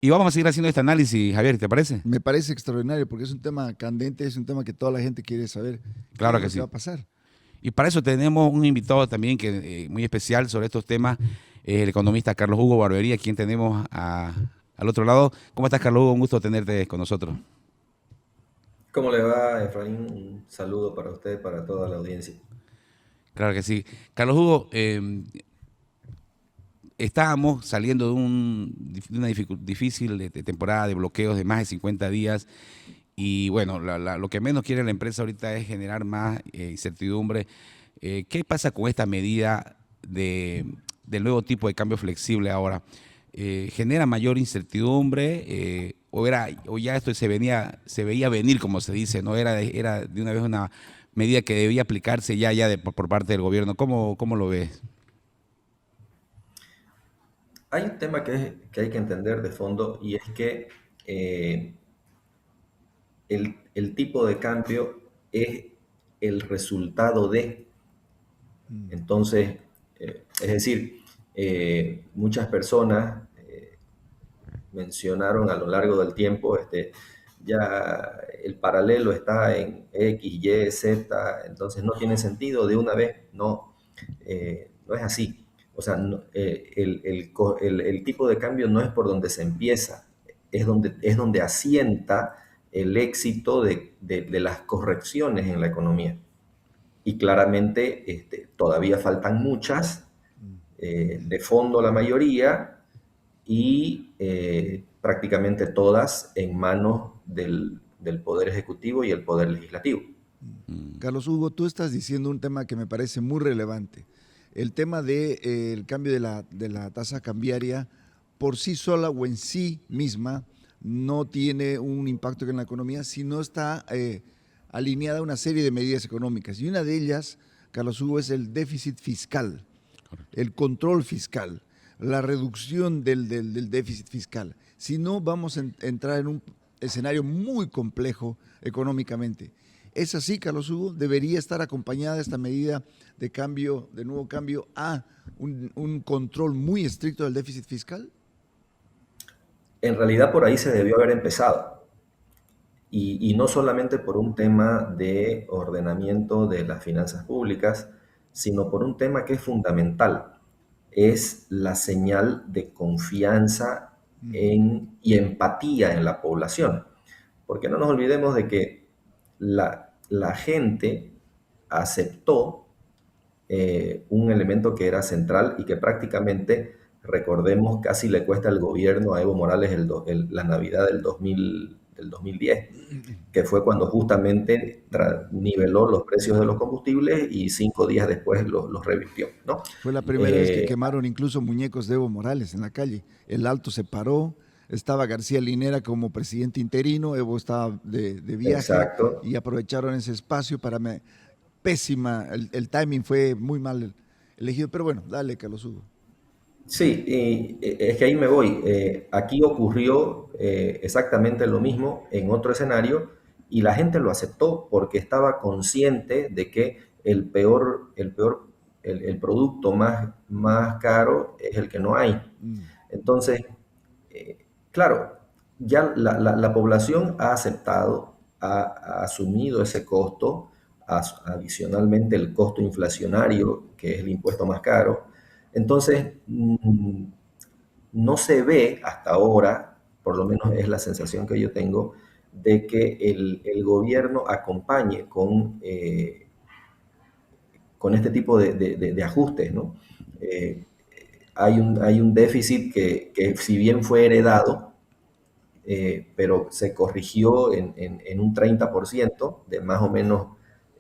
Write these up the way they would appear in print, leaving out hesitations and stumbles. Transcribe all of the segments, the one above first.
Y vamos a seguir haciendo este análisis, Javier, ¿te parece? Me parece extraordinario porque es un tema candente, es un tema que toda la gente quiere saber qué Claro es que lo que va sí. a pasar. Y para eso tenemos un invitado también que muy especial sobre estos temas, el economista Carlos Hugo Barbería, quien tenemos al otro lado. ¿Cómo estás, Carlos Hugo? Un gusto tenerte con nosotros. ¿Cómo le va, Efraín? Un saludo para usted, para toda la audiencia. Claro que sí. Carlos Hugo, estábamos saliendo de una difícil temporada de bloqueos de más de 50 días y bueno, lo que menos quiere la empresa ahorita es generar más incertidumbre. ¿Qué pasa con esta medida del nuevo tipo de cambio flexible ahora? ¿Genera mayor incertidumbre o ya esto se veía venir, como se dice, ¿no? Era de una vez una medida que debía aplicarse por parte del gobierno? ¿Cómo lo ves? Hay un tema que hay que entender de fondo y es que eh, el tipo de cambio es el resultado de. Mm. Entonces, es decir, muchas personas mencionaron a lo largo del tiempo, ya el paralelo está en X, Y, Z, entonces no tiene sentido de una vez, no, no es así. O sea, el tipo de cambio no es por donde se empieza, es donde asienta el éxito de las correcciones en la economía. Y claramente todavía faltan muchas, de fondo la mayoría, y prácticamente todas en manos del Poder Ejecutivo y el Poder Legislativo. Carlos Hugo, tú estás diciendo un tema que me parece muy relevante. El tema del cambio de la tasa cambiaria por sí sola o en sí misma no tiene un impacto en la economía si no está alineada a una serie de medidas económicas. Y una de ellas, Carlos Hugo, es el déficit fiscal, el control fiscal, la reducción del déficit fiscal. Si no, vamos a entrar en un escenario muy complejo económicamente. ¿Es así, Carlos Hugo? ¿Debería estar acompañada esta medida de cambio, de nuevo cambio, a un control muy estricto del déficit fiscal? En realidad por ahí se debió haber empezado. Y no solamente por un tema de ordenamiento de las finanzas públicas, sino por un tema que es fundamental. Es la señal de confianza y empatía en la población. Porque no nos olvidemos de que la gente aceptó un elemento que era central y que prácticamente, recordemos, casi le cuesta al gobierno a Evo Morales la Navidad del 2010, que fue cuando justamente niveló los precios de los combustibles y 5 días después los revirtió, ¿no? Fue la primera vez que Eh, quemaron incluso muñecos de Evo Morales en la calle. El Alto se paró, estaba García Linera como presidente interino, Evo estaba de viaje exacto. y aprovecharon ese espacio para... pésima, el timing fue muy mal elegido, pero bueno, dale, Carlos Hugo. Sí, y es que ahí me voy. Aquí ocurrió exactamente lo mismo en otro escenario y la gente lo aceptó porque estaba consciente de que el producto más caro es el que no hay. Mm. Entonces, eh, claro, ya la población ha aceptado, ha asumido ese costo, adicionalmente el costo inflacionario, que es el impuesto más caro. Entonces, no se ve hasta ahora, por lo menos es la sensación que yo tengo, de que el gobierno acompañe con este tipo de ajustes, ¿no? Eh, hay un déficit que si bien fue heredado, pero se corrigió en un 30%, de más o menos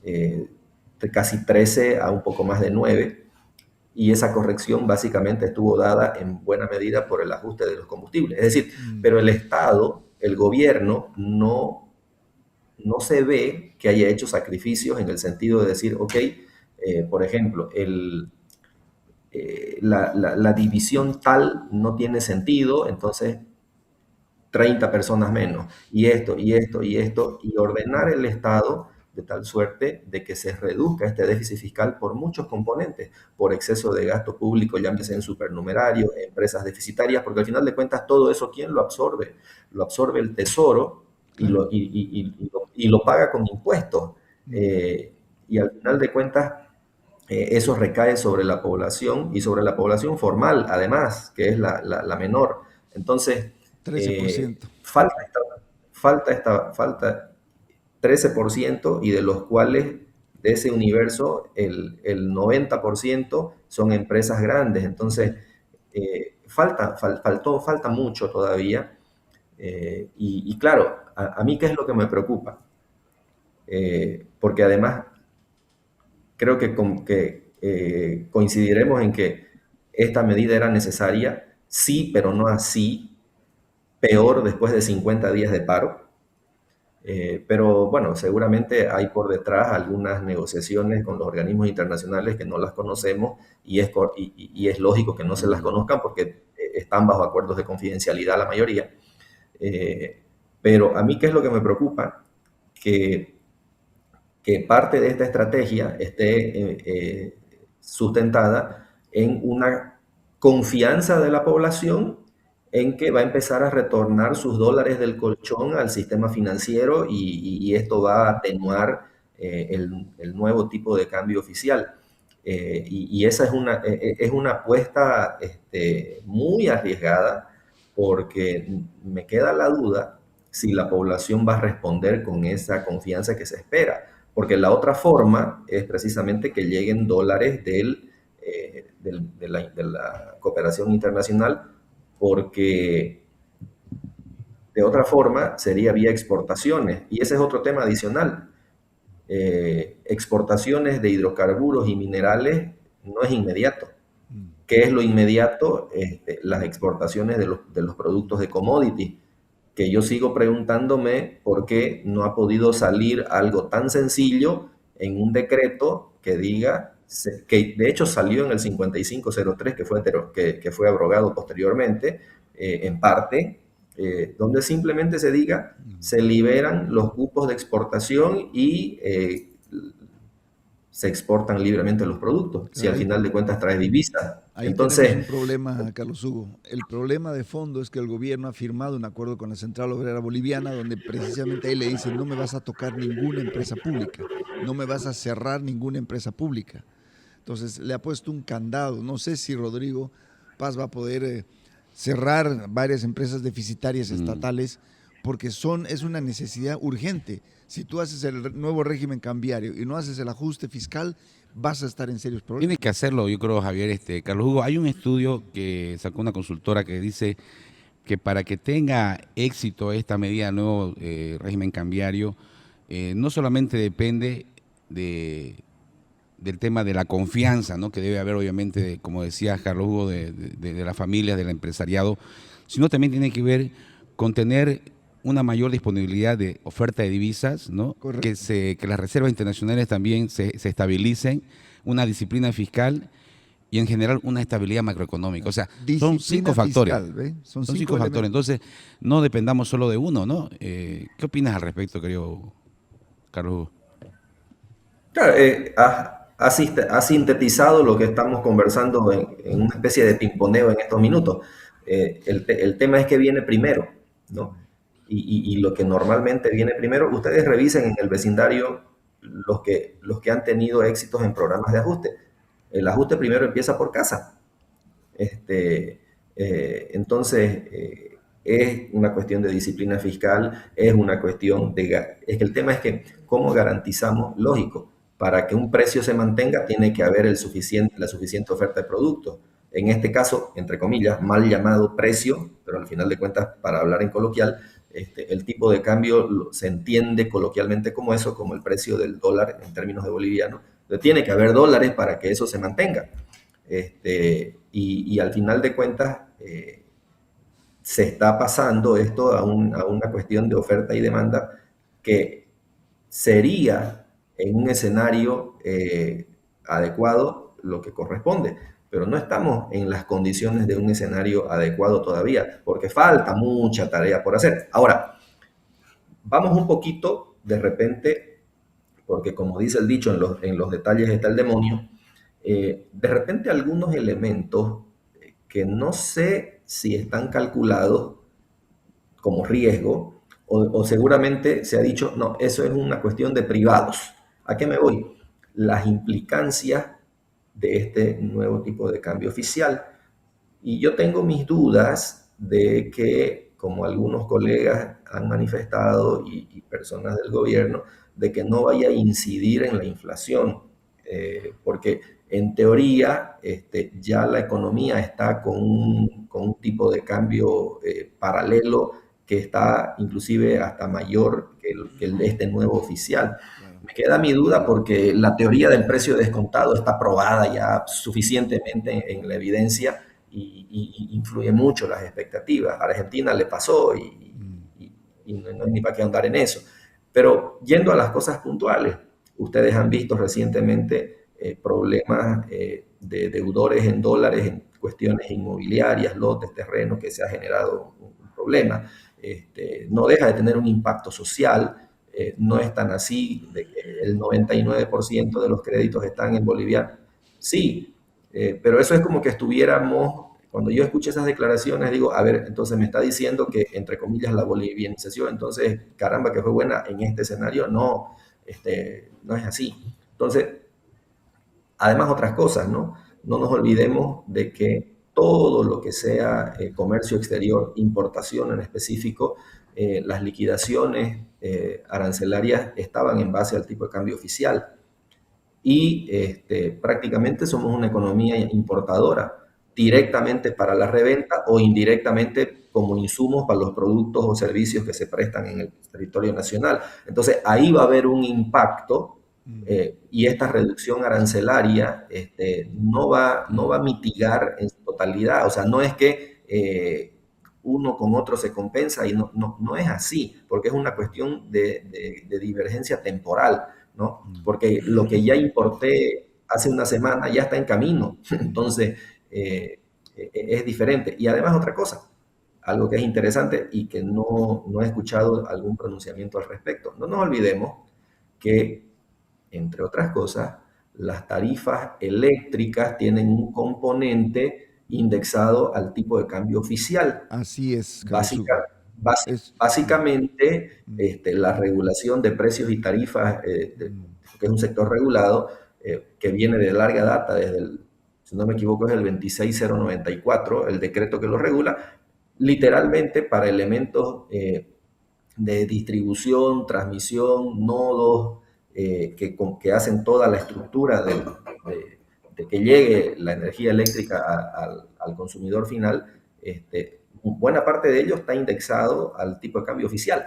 de casi 13 a un poco más de 9, y esa corrección básicamente estuvo dada en buena medida por el ajuste de los combustibles. Es decir, Mm. pero el Estado, el gobierno, no se ve que haya hecho sacrificios en el sentido de decir, ok, por ejemplo, la división tal no tiene sentido, entonces 30 personas menos, y esto, y esto, y esto, y ordenar el Estado de tal suerte de que se reduzca este déficit fiscal por muchos componentes, por exceso de gasto público, llámese en supernumerarios, empresas deficitarias, porque al final de cuentas todo eso, ¿quién lo absorbe? Lo absorbe el Tesoro y lo paga con impuestos. Y al final de cuentas, eso recae sobre la población y sobre la población formal, además, que es la menor. Entonces, 13%. falta 13% y de los cuales de ese universo el 90% son empresas grandes. Entonces, falta mucho todavía. Y claro, a mí qué es lo que me preocupa. Porque además creo que coincidiremos en que esta medida era necesaria, sí, pero no así, peor después de 50 días de paro. Pero bueno, seguramente hay por detrás algunas negociaciones con los organismos internacionales que no las conocemos y es lógico que no se las conozcan porque están bajo acuerdos de confidencialidad la mayoría. Pero a mí, ¿qué es lo que me preocupa? Que parte de esta estrategia esté sustentada en una confianza de la población en que va a empezar a retornar sus dólares del colchón al sistema financiero y esto va a atenuar el nuevo tipo de cambio oficial. Y esa es una apuesta muy arriesgada porque me queda la duda si la población va a responder con esa confianza que se espera. Porque la otra forma es precisamente que lleguen dólares de la cooperación internacional, porque de otra forma sería vía exportaciones. Y ese es otro tema adicional. Exportaciones de hidrocarburos y minerales no es inmediato. ¿Qué es lo inmediato? Las exportaciones de los productos de commodity, que yo sigo preguntándome por qué no ha podido salir algo tan sencillo en un decreto que diga, que de hecho salió en el 5503, que fue abrogado posteriormente, en parte, donde simplemente se diga, se liberan los cupos de exportación y se exportan libremente los productos, si al final de cuentas trae divisa. Ahí Entonces, tenemos un problema, Carlos Hugo. El problema de fondo es que el gobierno ha firmado un acuerdo con la Central Obrera Boliviana donde precisamente ahí le dicen no me vas a tocar ninguna empresa pública, no me vas a cerrar ninguna empresa pública. Entonces le ha puesto un candado. No sé si Rodrigo Paz va a poder cerrar varias empresas deficitarias estatales porque es una necesidad urgente. Si tú haces el nuevo régimen cambiario y no haces el ajuste fiscal, vas a estar en serios problemas. Tienes que hacerlo, yo creo, Javier, Carlos Hugo. Hay un estudio que sacó una consultora que dice que para que tenga éxito esta medida del nuevo régimen cambiario, no solamente depende del tema de la confianza, ¿no?, que debe haber, obviamente, como decía Carlos Hugo, de las familias, del empresariado, sino también tiene que ver con tener una mayor disponibilidad de oferta de divisas, ¿no? Que las reservas internacionales también se estabilicen, una disciplina fiscal y en general una estabilidad macroeconómica. O sea, son 5 factores. Son 5 factores. Entonces, no dependamos solo de uno, ¿no? ¿Qué opinas al respecto, querido Carlos Hugo? Claro, ha sintetizado lo que estamos conversando en una especie de pimponeo en estos minutos. El tema es que viene primero, ¿no? Y lo que normalmente viene primero, ustedes revisen en el vecindario los que han tenido éxitos en programas de ajuste. El ajuste primero empieza por casa. Entonces, es una cuestión de disciplina fiscal, es una cuestión es que el tema es que cómo garantizamos, lógico, para que un precio se mantenga tiene que haber la suficiente oferta de productos. En este caso, entre comillas, mal llamado precio, pero al final de cuentas, para hablar en coloquial, el tipo de cambio se entiende coloquialmente como eso, como el precio del dólar en términos de boliviano. Entonces, tiene que haber dólares para que eso se mantenga. Y al final de cuentas, se está pasando esto a una cuestión de oferta y demanda que sería en un escenario adecuado lo que corresponde, pero no estamos en las condiciones de un escenario adecuado todavía, porque falta mucha tarea por hacer. Ahora, vamos un poquito, de repente, porque como dice el dicho, en los detalles está el demonio. De repente algunos elementos que no sé si están calculados como riesgo, o seguramente se ha dicho, no, eso es una cuestión de privados. ¿A qué me voy? Las implicancias de este nuevo tipo de cambio oficial. Y yo tengo mis dudas de que, como algunos colegas han manifestado y personas del gobierno, de que no vaya a incidir en la inflación, porque en teoría ya la economía está con un tipo de cambio paralelo que está inclusive hasta mayor que el de este nuevo oficial. Me queda mi duda porque la teoría del precio descontado está probada ya suficientemente en la evidencia y influye mucho las expectativas. A Argentina le pasó y no hay ni para qué andar en eso. Pero yendo a las cosas puntuales, ustedes han visto recientemente problemas de deudores en dólares en cuestiones inmobiliarias, lotes, terrenos, que se ha generado un problema. No deja de tener un impacto social. No es tan así de que el 99% de los créditos están en Bolivia. Sí, pero eso es como que estuviéramos, cuando yo escuché esas declaraciones, digo, a ver, entonces me está diciendo que, entre comillas, la bolivianización, entonces, caramba, que fue buena en este escenario. No, no es así. Entonces, además otras cosas, ¿no? No nos olvidemos de que todo lo que sea comercio exterior, importación en específico, las liquidaciones arancelarias estaban en base al tipo de cambio oficial y prácticamente somos una economía importadora, directamente para la reventa o indirectamente como insumos para los productos o servicios que se prestan en el territorio nacional. Entonces ahí va a haber un impacto y esta reducción arancelaria no va a mitigar en su totalidad. O sea, no es que uno con otro se compensa y no es así, porque es una cuestión de divergencia temporal, ¿no? Porque lo que ya importé hace una semana ya está en camino, entonces es diferente. Y además otra cosa, algo que es interesante y que no he escuchado algún pronunciamiento al respecto. No nos olvidemos que, entre otras cosas, las tarifas eléctricas tienen un componente indexado al tipo de cambio oficial. Así es, Carlos Básica, Hugo. Es, básicamente, la regulación de precios y tarifas, que es un sector regulado, que viene de larga data, desde el, si no me equivoco, es el 26094, el decreto que lo regula, literalmente para elementos de distribución, transmisión, nodos, que hacen toda la estructura de que llegue la energía eléctrica al consumidor final. Buena parte de ello está indexado al tipo de cambio oficial.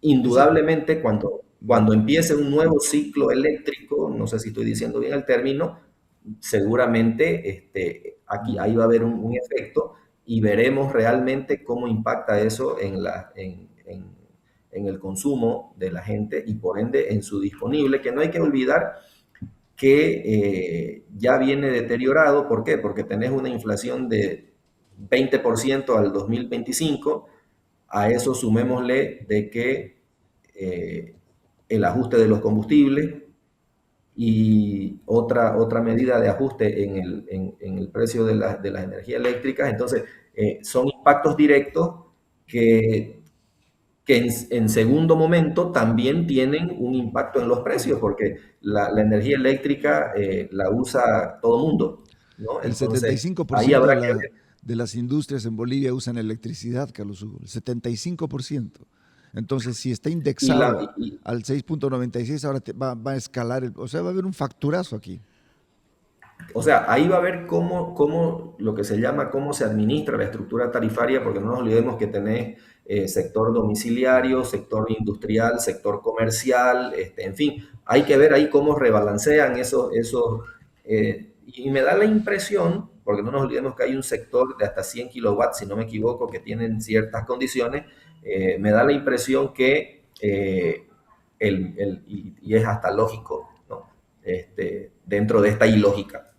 Indudablemente, cuando empiece un nuevo ciclo eléctrico, no sé si estoy diciendo bien el término, seguramente ahí va a haber un efecto y veremos realmente cómo impacta eso en el consumo de la gente y por ende en su disponible, que no hay que olvidar que ya viene deteriorado. ¿Por qué? Porque tenés una inflación de 20% al 2025. A eso sumémosle de que el ajuste de los combustibles y otra medida de ajuste en el precio de las energías eléctricas. Entonces, son impactos directos que en segundo momento también tienen un impacto en los precios, porque la energía eléctrica la usa todo el mundo, ¿no? el Entonces, ahí 75% habrá que ver. de las industrias en Bolivia usan electricidad, Carlos Hugo. El 75%. Entonces, si está Y la, indexado y, al 6.96, ahora va a escalar, o sea, va a haber un facturazo aquí. O sea, ahí va a ver cómo lo que se llama, cómo se administra la estructura tarifaria, porque no nos olvidemos que tenés sector domiciliario, sector industrial, sector comercial, en fin, hay que ver ahí cómo rebalancean y me da la impresión, porque no nos olvidemos que hay un sector de hasta 100 kilowatts, si no me equivoco, que tienen ciertas condiciones. Me da la impresión que, y es hasta lógico, ¿no? Dentro de esta ilógica,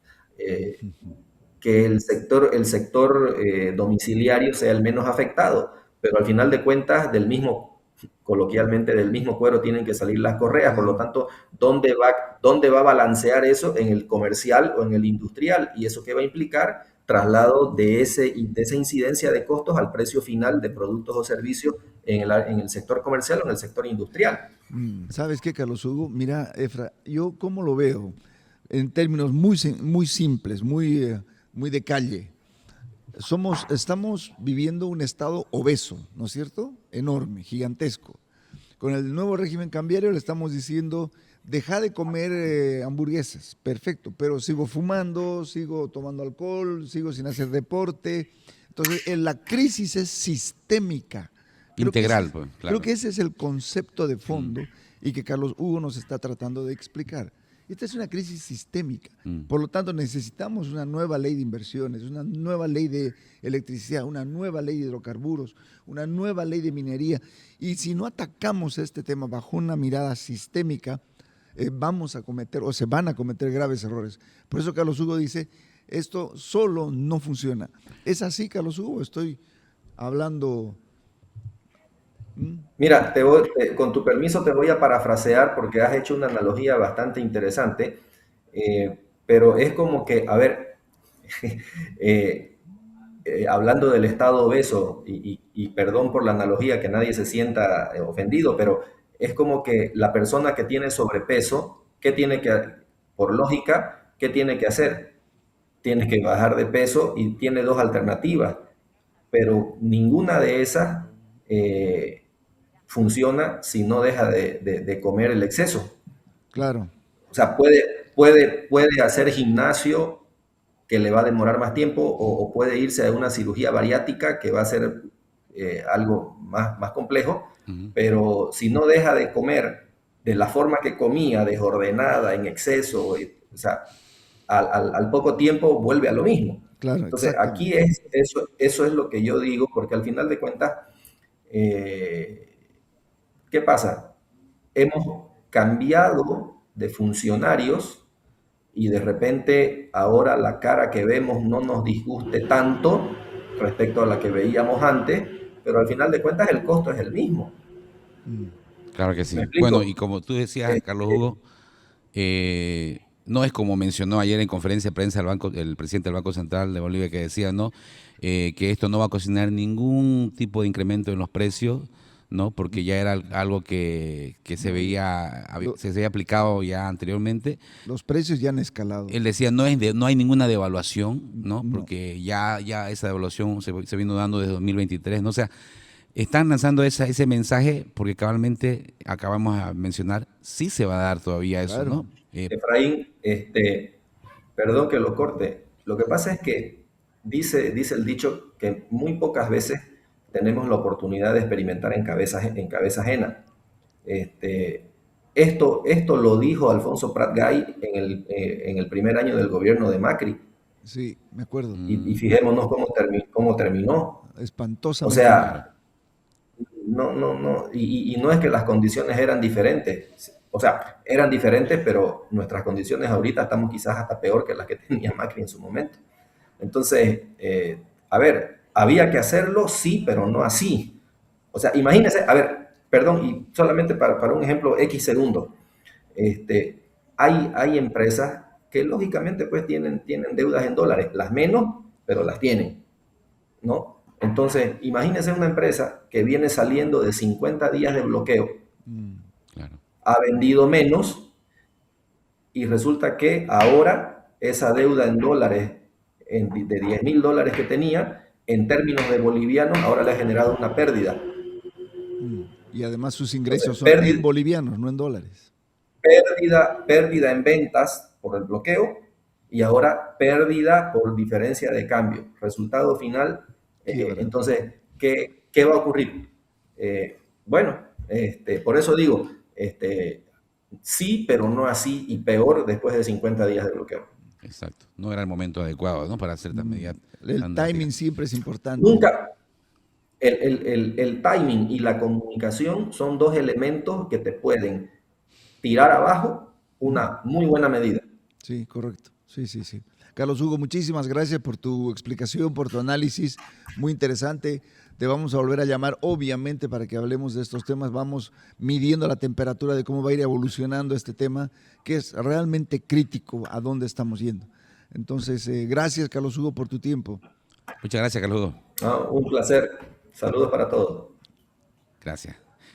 que el sector domiciliario sea el menos afectado, pero al final de cuentas, del mismo coloquialmente del mismo cuero tienen que salir las correas, por lo tanto, dónde va a balancear eso? En el comercial o en el industrial, y eso qué va a implicar traslado de esa incidencia de costos al precio final de productos o servicios en el sector comercial o en el sector industrial. ¿Sabes qué, Carlos Hugo? Mira, Efra, yo cómo lo veo en términos muy simples, muy de calle. Estamos viviendo un estado obeso, ¿no es cierto? Enorme, gigantesco. Con el nuevo régimen cambiario le estamos diciendo, deja de comer hamburguesas, perfecto, pero sigo fumando, sigo tomando alcohol, sigo sin hacer deporte. Entonces, la crisis es sistémica. Integral, pues, claro. Creo que ese es el concepto de fondo y que Carlos Hugo nos está tratando de explicar. Esta es una crisis sistémica. Por lo tanto, necesitamos una nueva ley de inversiones, una nueva ley de electricidad, una nueva ley de hidrocarburos, una nueva ley de minería. Y si no atacamos este tema bajo una mirada sistémica, vamos a cometer o se van a cometer graves errores. Por eso Carlos Hugo dice, esto solo no funciona. ¿Es así, Carlos Hugo? Estoy hablando... Mira, con tu permiso te voy a parafrasear porque has hecho una analogía bastante interesante, pero es como que, a ver, hablando del estado obeso, y perdón por la analogía, que nadie se sienta ofendido, pero es como que la persona que tiene sobrepeso, por lógica, ¿qué tiene que hacer? Tiene que bajar de peso y tiene dos alternativas, pero ninguna de esas funciona si no deja de comer el exceso. Claro. O sea, puede hacer gimnasio que le va a demorar más tiempo o puede irse a una cirugía bariátrica que va a ser algo más complejo, pero si no deja de comer de la forma que comía, desordenada, en exceso, o sea, al poco tiempo vuelve a lo mismo. Claro, entonces, aquí eso es lo que yo digo, porque al final de cuentas, ¿qué pasa? Hemos cambiado de funcionarios y de repente ahora la cara que vemos no nos disguste tanto respecto a la que veíamos antes, pero al final de cuentas el costo es el mismo. Claro que sí. Bueno, y como tú decías, Carlos Hugo, no es como mencionó ayer en conferencia de prensa el presidente del Banco Central de Bolivia, que decía, ¿no? Que esto no va a ocasionar ningún tipo de incremento en los precios, ¿no? Porque ya era algo que se había aplicado ya anteriormente. Los precios ya han escalado. Él decía, no hay ninguna devaluación, ¿no? Porque ya esa devaluación se vino dando desde 2023, ¿no? O sea, están lanzando ese mensaje porque cabalmente, acabamos de mencionar, sí se va a dar todavía eso, claro, ¿no? Efraín, perdón que lo corte. Lo que pasa es que dice el dicho que muy pocas veces tenemos la oportunidad de experimentar en cabeza ajena. Esto lo dijo Alfonso Prat Gay en el primer año del gobierno de Macri. Sí, me acuerdo. Y fijémonos cómo terminó. Espantosamente. O sea, no, y no es que las condiciones eran diferentes. O sea, eran diferentes, pero nuestras condiciones ahorita estamos quizás hasta peor que las que tenía Macri en su momento. Entonces, a ver, había que hacerlo, sí, pero no así. O sea, imagínense, a ver, perdón, y solamente para un ejemplo, X segundos. Hay empresas que lógicamente pues tienen deudas en dólares, las menos, pero las tienen, ¿no? Entonces, imagínense una empresa que viene saliendo de 50 días de bloqueo, claro, ha vendido menos y resulta que ahora esa deuda en dólares, de $10,000 que tenía, en términos de bolivianos, ahora le ha generado una pérdida. Y además sus ingresos son en bolivianos, no en dólares. Pérdida en ventas por el bloqueo y ahora pérdida por diferencia de cambio. Resultado final, entonces, ¿qué va a ocurrir? Bueno, por eso digo, sí, pero no así y peor después de 50 días de bloqueo. Exacto. No era el momento adecuado, ¿no? Para hacer tan medidas. El timing siempre es importante. Nunca. El timing y la comunicación son dos elementos que te pueden tirar abajo una muy buena medida. Sí, correcto. Sí. Carlos Hugo, muchísimas gracias por tu explicación, por tu análisis, muy interesante. Te vamos a volver a llamar, obviamente, para que hablemos de estos temas. Vamos midiendo la temperatura de cómo va a ir evolucionando este tema, que es realmente crítico a dónde estamos yendo. Entonces, gracias, Carlos Hugo, por tu tiempo. Muchas gracias, Carlos Hugo. Un placer. Saludos para todos. Gracias.